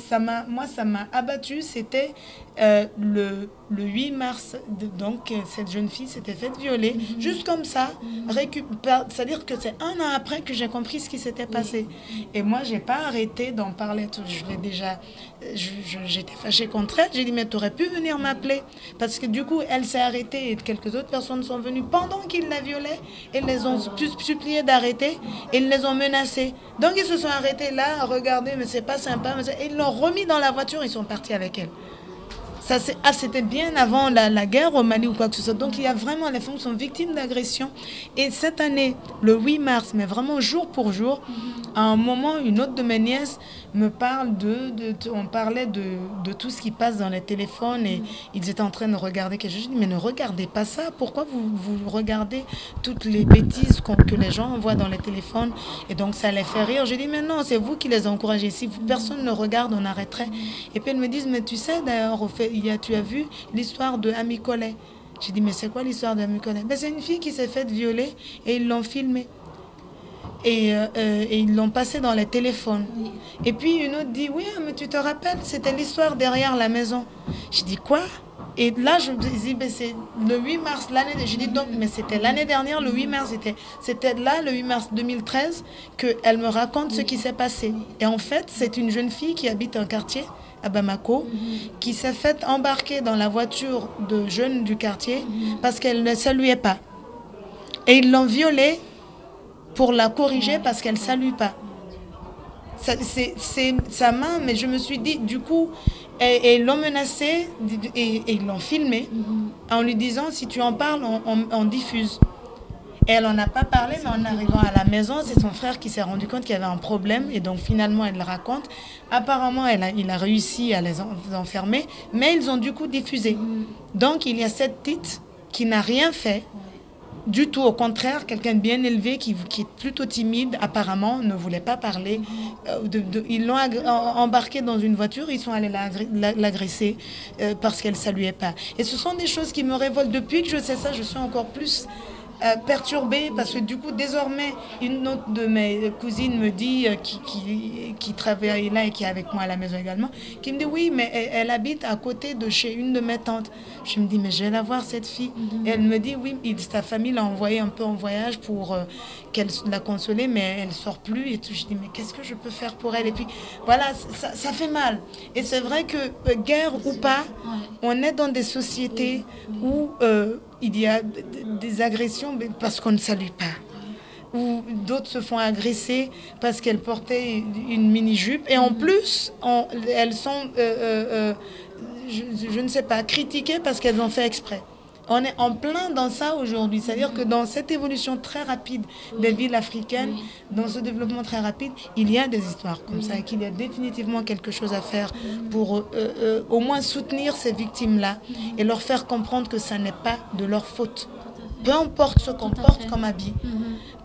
ça m'a abattue. C'était le 8 mars, donc cette jeune fille s'était faite violer, juste comme ça, c'est-à-dire que c'est 1 an après que j'ai compris ce qui s'était passé. Et moi, j'ai pas arrêté d'en parler. J'étais fâchée contre elle. J'ai dit, mais tu aurais pu venir m'appeler. Parce que du coup, elle s'est arrêtée et quelques autres personnes sont venues pendant qu'ils la violaient. Ils les ont suppliés d'arrêter et ils les ont menacés. Donc, ils se sont arrêtés là, regardez, mais c'est pas sympa. Et ils l'ont remis dans la voiture, ils sont partis avec elle. C'était bien avant la guerre au Mali ou quoi que ce soit. Donc, il y a vraiment, les femmes sont victimes d'agression. Et cette année, le 8 mars, mais vraiment jour pour jour, à un moment, une autre de mes nièces me parle on parlait de tout ce qui passe dans les téléphones et ils étaient en train de regarder quelque chose. Je dis, mais ne regardez pas ça. Pourquoi vous regardez toutes les bêtises que les gens envoient dans les téléphones? Et donc, ça les fait rire. Je dis, mais non, c'est vous qui les encouragez. Si personne ne regarde, on arrêterait. Et puis, elles me disent, mais tu sais, d'ailleurs, tu as vu l'histoire de Ami Collet? J'ai dit, mais c'est quoi l'histoire d'Ami Collet? Ben, c'est une fille qui s'est faite violer et ils l'ont filmée. Et ils l'ont passé dans les téléphones. Et puis une autre dit, oui, mais tu te rappelles, c'était l'histoire derrière la maison. J'ai dit, quoi? Et là, je me dis, ben, c'est le 8 mars, l'année... J'ai dit, donc, mais c'était l'année dernière, le 8 mars, c'était là, le 8 mars 2013, qu'elle me raconte ce qui s'est passé. Et en fait, c'est une jeune fille qui habite un quartier, à Bamako, qui s'est faite embarquer dans la voiture de jeunes du quartier parce qu'elle ne saluait pas. Et ils l'ont violée pour la corriger parce qu'elle ne salue pas. C'est sa main, mais je me suis dit, du coup, et ils l'ont menacée et ils l'ont filmée en lui disant, si tu en parles, on diffuse. Et elle n'en a pas parlé, mais en arrivant à la maison, c'est son frère qui s'est rendu compte qu'il y avait un problème. Et donc, finalement, elle le raconte. Apparemment, il a réussi à les enfermer, mais ils ont du coup diffusé. Donc, il y a cette petite qui n'a rien fait du tout. Au contraire, quelqu'un de bien élevé qui est plutôt timide, apparemment, ne voulait pas parler. Ils l'ont embarqué dans une voiture, ils sont allés l'agresser parce qu'elle ne saluait pas. Et ce sont des choses qui me révoltent. Depuis que je sais ça, je suis encore plus... perturbée parce que du coup désormais une autre de mes cousines me dit qui travaille là et qui est avec moi à la maison également, qui me dit oui mais elle habite à côté de chez une de mes tantes. Je me dis mais je vais la voir cette fille. Et elle me dit oui, sa famille l'a envoyée un peu en voyage pour qu'elle la consoler, mais elle sort plus et tout. Je dis mais qu'est-ce que je peux faire pour elle? Et puis voilà, ça fait mal. Et c'est vrai que guerre ou pas, on est dans des sociétés où il y a des agressions parce qu'on ne salue pas. Ou d'autres se font agresser parce qu'elles portaient une mini-jupe. Et en plus, elles sont, je ne sais pas, critiquées parce qu'elles ont fait exprès. On est en plein dans ça aujourd'hui. C'est-à-dire que dans cette évolution très rapide des villes africaines, dans ce développement très rapide, il y a des histoires comme ça et qu'il y a définitivement quelque chose à faire pour au moins soutenir ces victimes-là et leur faire comprendre que ça n'est pas de leur faute. Peu importe ce qu'on porte comme habit,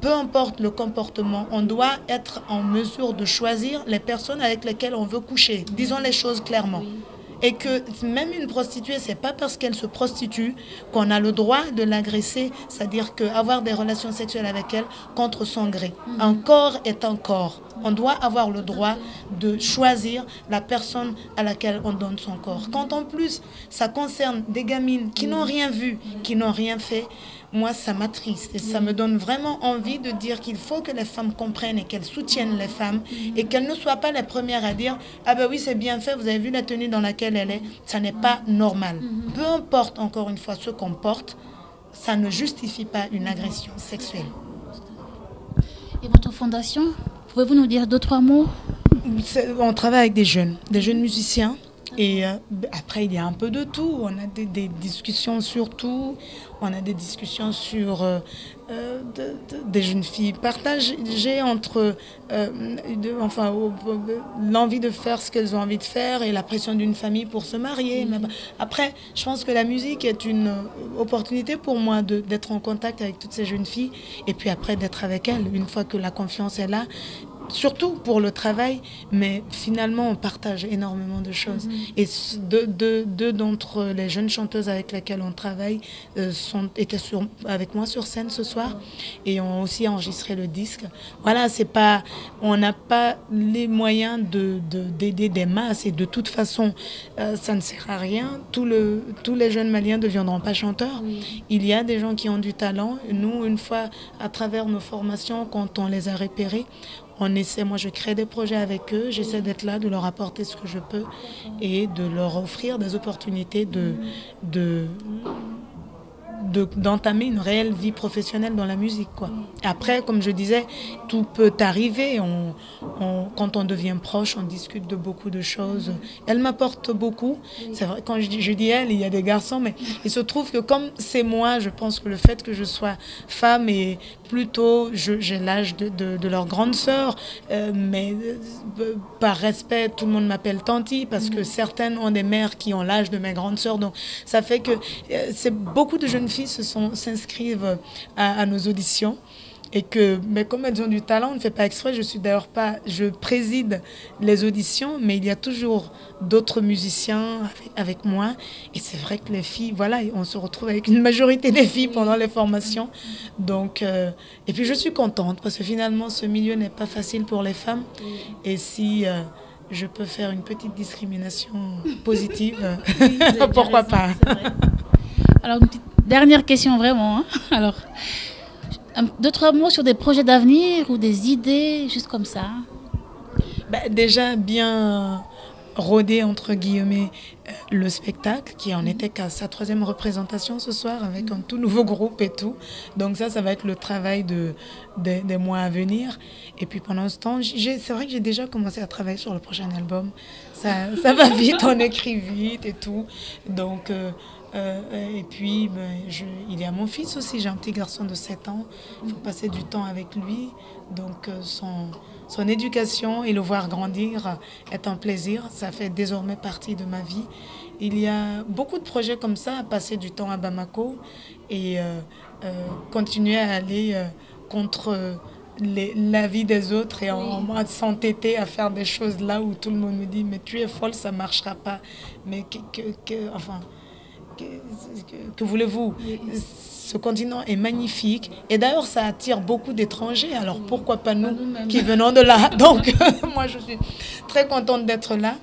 peu importe le comportement, on doit être en mesure de choisir les personnes avec lesquelles on veut coucher. Disons les choses clairement. Et que même une prostituée, c'est pas parce qu'elle se prostitue qu'on a le droit de l'agresser, c'est-à-dire qu'avoir des relations sexuelles avec elle contre son gré. Un corps est un corps. On doit avoir le droit de choisir la personne à laquelle on donne son corps. Quand en plus, ça concerne des gamines qui n'ont rien vu, qui n'ont rien fait, moi, ça m'attriste et ça me donne vraiment envie de dire qu'il faut que les femmes comprennent et qu'elles soutiennent les femmes et qu'elles ne soient pas les premières à dire « Ah ben oui, c'est bien fait, vous avez vu la tenue dans laquelle elle est, ça n'est pas normal. » Peu importe, encore une fois, ce qu'on porte, ça ne justifie pas une agression sexuelle. Et votre fondation, pouvez-vous nous dire 2-3 mots? On travaille avec des jeunes musiciens Et après, il y a un peu de tout. On a des discussions sur tout. On a des discussions sur des jeunes filles partagées entre l'envie de faire ce qu'elles ont envie de faire et la pression d'une famille pour se marier. Mais après, je pense que la musique est une opportunité pour moi d'être en contact avec toutes ces jeunes filles et puis après d'être avec elles une fois que la confiance est là. Surtout pour le travail, mais finalement on partage énormément de choses. Et deux d'entre les jeunes chanteuses avec lesquelles on travaille étaient avec moi sur scène ce soir et ont aussi enregistré le disque. Voilà, on n'a pas les moyens d'aider des masses et de toute façon ça ne sert à rien. Tous les jeunes Maliens ne deviendront pas chanteurs. Il y a des gens qui ont du talent. Nous, une fois à travers nos formations, quand on les a repérés, moi je crée des projets avec eux, j'essaie d'être là, de leur apporter ce que je peux et de leur offrir des opportunités d'entamer une réelle vie professionnelle dans la musique, quoi. Après, comme je disais, tout peut arriver. Quand on devient proche, on discute de beaucoup de choses. Elle m'apporte beaucoup. C'est vrai, quand je dis elle, il y a des garçons, mais il se trouve que comme c'est moi, je pense que le fait que je sois femme et plutôt, j'ai l'âge de leur grande sœur, mais par respect, tout le monde m'appelle Tanti parce que certaines ont des mères qui ont l'âge de mes grandes sœurs. Donc, ça fait que c'est beaucoup de jeunes filles s'inscrivent à nos auditions et mais comme elles ont du talent, on ne fait pas exprès. Je préside les auditions, mais il y a toujours d'autres musiciens avec moi et c'est vrai que les filles, voilà, on se retrouve avec une majorité des filles pendant les formations. Donc, et puis je suis contente parce que finalement ce milieu n'est pas facile pour les femmes et si je peux faire une petite discrimination positive, pourquoi pas. Alors, une petite dernière question vraiment. Alors, 2-3 mots sur des projets d'avenir ou des idées, juste comme ça. Déjà bien rodé entre guillemets le spectacle qui en était qu'à sa 3e représentation ce soir avec un tout nouveau groupe et tout. Donc ça va être le travail des mois à venir. Et puis pendant ce temps, c'est vrai que j'ai déjà commencé à travailler sur le prochain album. Ça va vite, on écrit vite et tout. Donc et puis il y a mon fils aussi, j'ai un petit garçon de 7 ans. Il faut passer du temps avec lui. Donc son éducation et le voir grandir est un plaisir. Ça fait désormais partie de ma vie. Il y a beaucoup de projets comme ça, à passer du temps à Bamako et continuer à aller contre la vie des autres et s'entêter à faire des choses là où tout le monde me dit mais tu es folle, ça ne marchera pas. Mais que voulez-vous? Ce continent est magnifique et d'ailleurs ça attire beaucoup d'étrangers, alors pourquoi pas nous qui venons de là. Donc moi je suis très contente d'être là.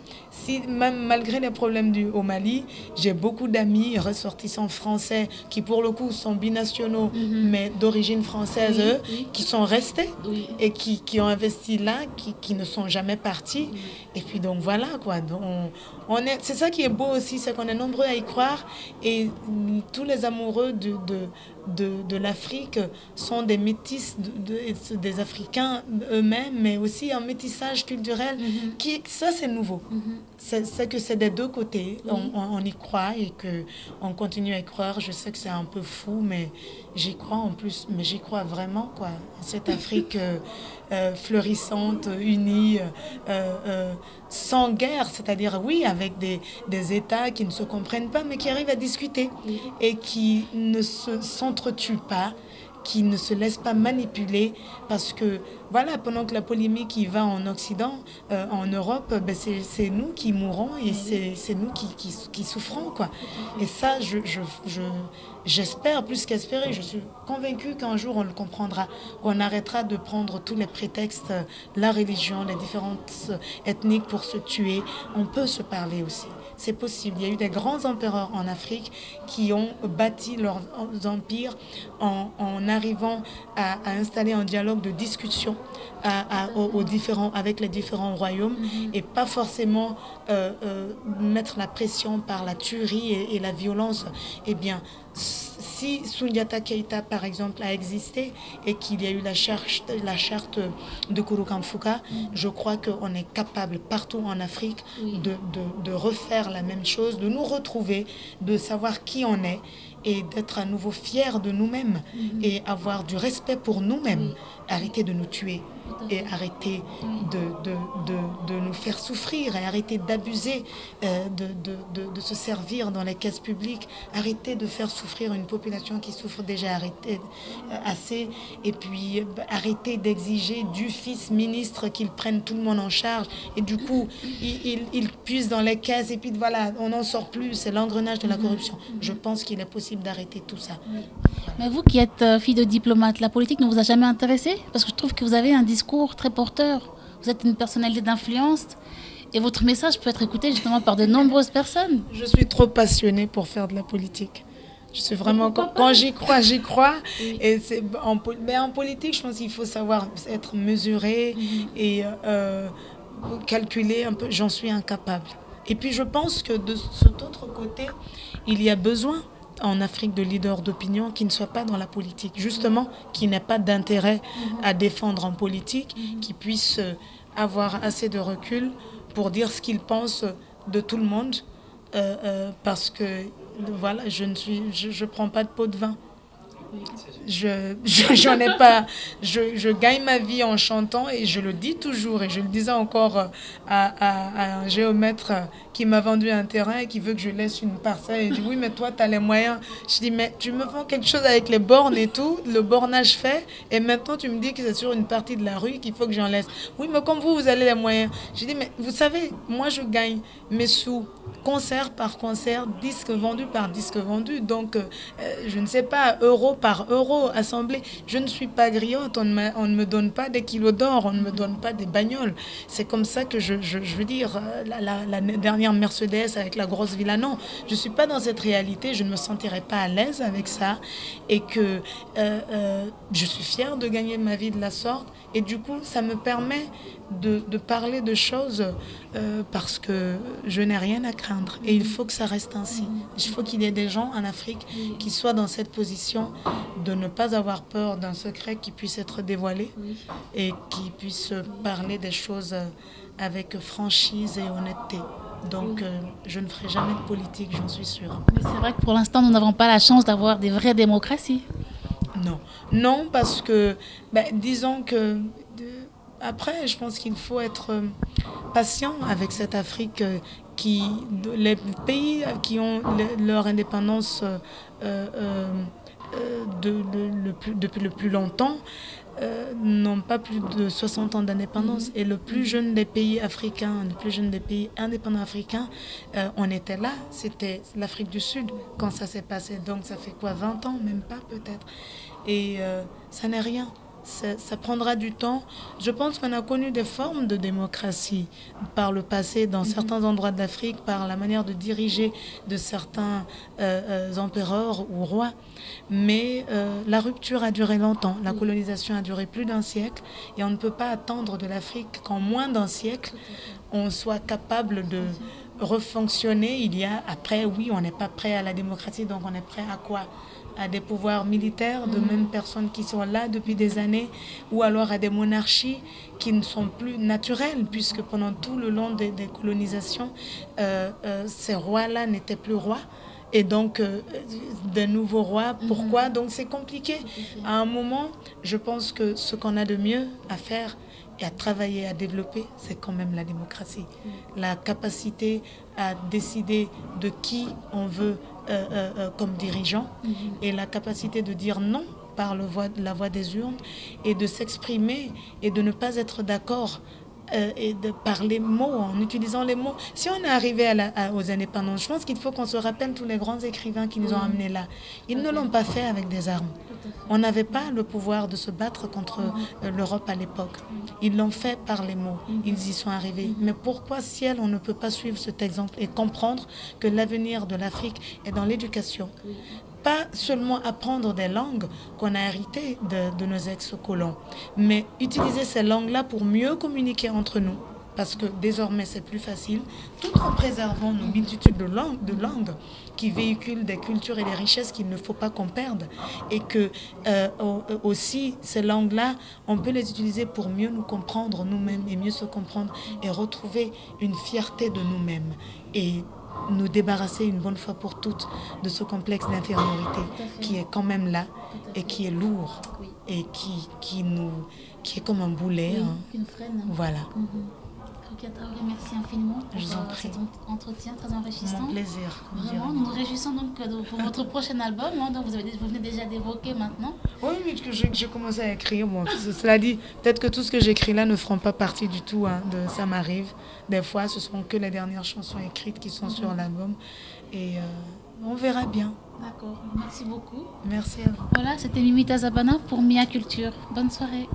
Même malgré les problèmes au Mali, j'ai beaucoup d'amis ressortissants français qui pour le coup sont binationaux mais d'origine française, qui sont restés et qui ont investi là, qui ne sont jamais partis. Et puis donc voilà quoi. C'est ça qui est beau aussi, c'est qu'on est nombreux à y croire et tous les amoureux de l'Afrique sont des métis, des Africains eux-mêmes, mais aussi un métissage culturel. Ça c'est nouveau. C'est que c'est des deux côtés. On y croit et qu'on continue à y croire. Je sais que c'est un peu fou, mais j'y crois en plus. Mais j'y crois vraiment, quoi. Cette Afrique fleurissante, unie, sans guerre. C'est-à-dire, oui, avec des États qui ne se comprennent pas, mais qui arrivent à discuter et qui ne s'entretuent pas, qui ne se laissent pas manipuler parce que voilà, pendant que la polémique y va en Occident, en Europe, c'est nous qui mourons et c'est nous qui souffrons, quoi. Et ça, j'espère, plus qu'espérer, je suis convaincue qu'un jour on le comprendra. On arrêtera de prendre tous les prétextes, la religion, les différentes ethniques pour se tuer. On peut se parler aussi. C'est possible. Il y a eu des grands empereurs en Afrique qui ont bâti leurs empires en arrivant à installer un dialogue de discussion avec les différents royaumes et pas forcément mettre la pression par la tuerie et la violence. Eh bien, si Soundiata Keïta, par exemple, a existé et qu'il y a eu la charte de Kurukanfuka, je crois qu'on est capable partout en Afrique de refaire la même chose, de nous retrouver, de savoir qui on est et d'être à nouveau fiers de nous-mêmes et avoir du respect pour nous-mêmes. Arrêter de nous tuer et arrêter de nous faire souffrir et arrêter d'abuser, de se servir dans les caisses publiques, arrêter de faire souffrir une population qui souffre déjà assez, et puis arrêter d'exiger du fils ministre qu'il prenne tout le monde en charge et du coup il puise dans les caisses et puis voilà, on n'en sort plus, c'est l'engrenage de la corruption. Je pense qu'il est possible d'arrêter tout ça. Mais vous qui êtes fille de diplomate, la politique ne vous a jamais intéressé? Parce que je trouve que vous avez un discours très porteur. Vous êtes une personnalité d'influence et votre message peut être écouté justement par de nombreuses personnes. Je suis trop passionnée pour faire de la politique. Je suis vraiment, quand j'y crois, j'y crois. Et mais en politique, je pense qu'il faut savoir être mesuré et calculer un peu. J'en suis incapable. Et puis je pense que de cet autre côté, il y a besoin en Afrique de leaders d'opinion qui ne soient pas dans la politique, justement, qui n'aient pas d'intérêt à défendre en politique, qui puissent avoir assez de recul pour dire ce qu'ils pensent de tout le monde, parce que voilà, je prends pas de pot de vin. J'en ai pas. Je gagne ma vie en chantant et je le dis toujours et je le disais encore à un géomètre qui m'a vendu un terrain et qui veut que je laisse une parcelle. Il dit oui mais toi tu as les moyens. Je dis mais tu me vends quelque chose avec les bornes et tout, le bornage fait et maintenant tu me dis que c'est sur une partie de la rue qu'il faut que j'en laisse. Oui mais comme vous avez les moyens. Je dis mais vous savez, moi je gagne mes sous concert par concert, disque vendu par disque vendu. Donc, je ne sais pas, euro par euro, assemblée. Je ne suis pas griotte, on ne me donne pas des kilos d'or, on ne me donne pas des bagnoles. C'est comme ça que je veux dire, la dernière Mercedes avec la grosse villa, non. Je ne suis pas dans cette réalité, je ne me sentirais pas à l'aise avec ça. Et que je suis fière de gagner ma vie de la sorte. Et du coup, ça me permet de parler de choses parce que je n'ai rien à craindre. Et il faut que ça reste ainsi. Il faut qu'il y ait des gens en Afrique qui soient dans cette position de ne pas avoir peur d'un secret qui puisse être dévoilé et qui puisse parler des choses avec franchise et honnêteté. Donc, je ne ferai jamais de politique, j'en suis sûre. Mais c'est vrai que pour l'instant, nous n'avons pas la chance d'avoir des vraies démocraties. Non. Non, parce que, disons que... Après, je pense qu'il faut être patient avec cette Afrique les pays qui ont leur indépendance depuis le plus longtemps n'ont pas plus de 60 ans d'indépendance. Et le plus jeune des pays africains, le plus jeune des pays indépendants africains, on était là, c'était l'Afrique du Sud quand ça s'est passé. Donc ça fait quoi, 20 ans, même pas peut-être. Et ça n'est rien. Ça prendra du temps. Je pense qu'on a connu des formes de démocratie par le passé dans certains endroits de l'Afrique, par la manière de diriger de certains empereurs ou rois. Mais la rupture a duré longtemps. La colonisation a duré plus d'1 siècle. Et on ne peut pas attendre de l'Afrique qu'en moins d'1 siècle, on soit capable de refonctionner. Après, oui, on n'est pas prêt à la démocratie, donc on est prêt à quoi ? À des pouvoirs militaires de mêmes personnes qui sont là depuis des années, ou alors à des monarchies qui ne sont plus naturelles, puisque pendant tout le long des colonisations, ces rois-là n'étaient plus rois. Et donc, de nouveaux rois, pourquoi? Donc c'est compliqué. À un moment, je pense que ce qu'on a de mieux à faire et à travailler, à développer, c'est quand même la démocratie. La capacité à décider de qui on veut comme dirigeant et la capacité de dire non par la voie des urnes et de s'exprimer et de ne pas être d'accord et de parler mots, en utilisant les mots. Si on est arrivé aux indépendances, je pense qu'il faut qu'on se rappelle tous les grands écrivains qui nous ont amenés là. Ils ne l'ont pas fait avec des armes. On n'avait pas le pouvoir de se battre contre l'Europe à l'époque. Ils l'ont fait par les mots. Ils y sont arrivés. Mais pourquoi, si on ne peut pas suivre cet exemple et comprendre que l'avenir de l'Afrique est dans l'éducation? Pas seulement apprendre des langues qu'on a héritées de nos ex-colons, mais utiliser ces langues-là pour mieux communiquer entre nous. parce que désormais c'est plus facile, tout en préservant nos multitudes de langues qui véhiculent des cultures et des richesses qu'il ne faut pas qu'on perde. Et que aussi, ces langues-là, on peut les utiliser pour mieux nous comprendre nous-mêmes et mieux se comprendre et retrouver une fierté de nous-mêmes. Et nous débarrasser une bonne fois pour toutes de ce complexe d'infériorité qui est quand même là et qui est lourd et qui est comme un boulet. Oui, une freine. Voilà. Rukia Traoré, merci infiniment pour cet entretien très enrichissant. Mon plaisir. Vraiment, nous nous réjouissons donc pour votre prochain album, donc vous venez déjà d'évoquer maintenant. Oui, mais j'ai commencé à écrire. Moi. Cela dit, peut-être que tout ce que j'écris là ne feront pas partie du tout. De Ça m'arrive. Des fois, ce sont que les dernières chansons écrites qui sont sur l'album. Et on verra bien. D'accord, merci beaucoup. Merci à vous. Voilà, c'était Mimita Zabana pour Mia Culture. Bonne soirée.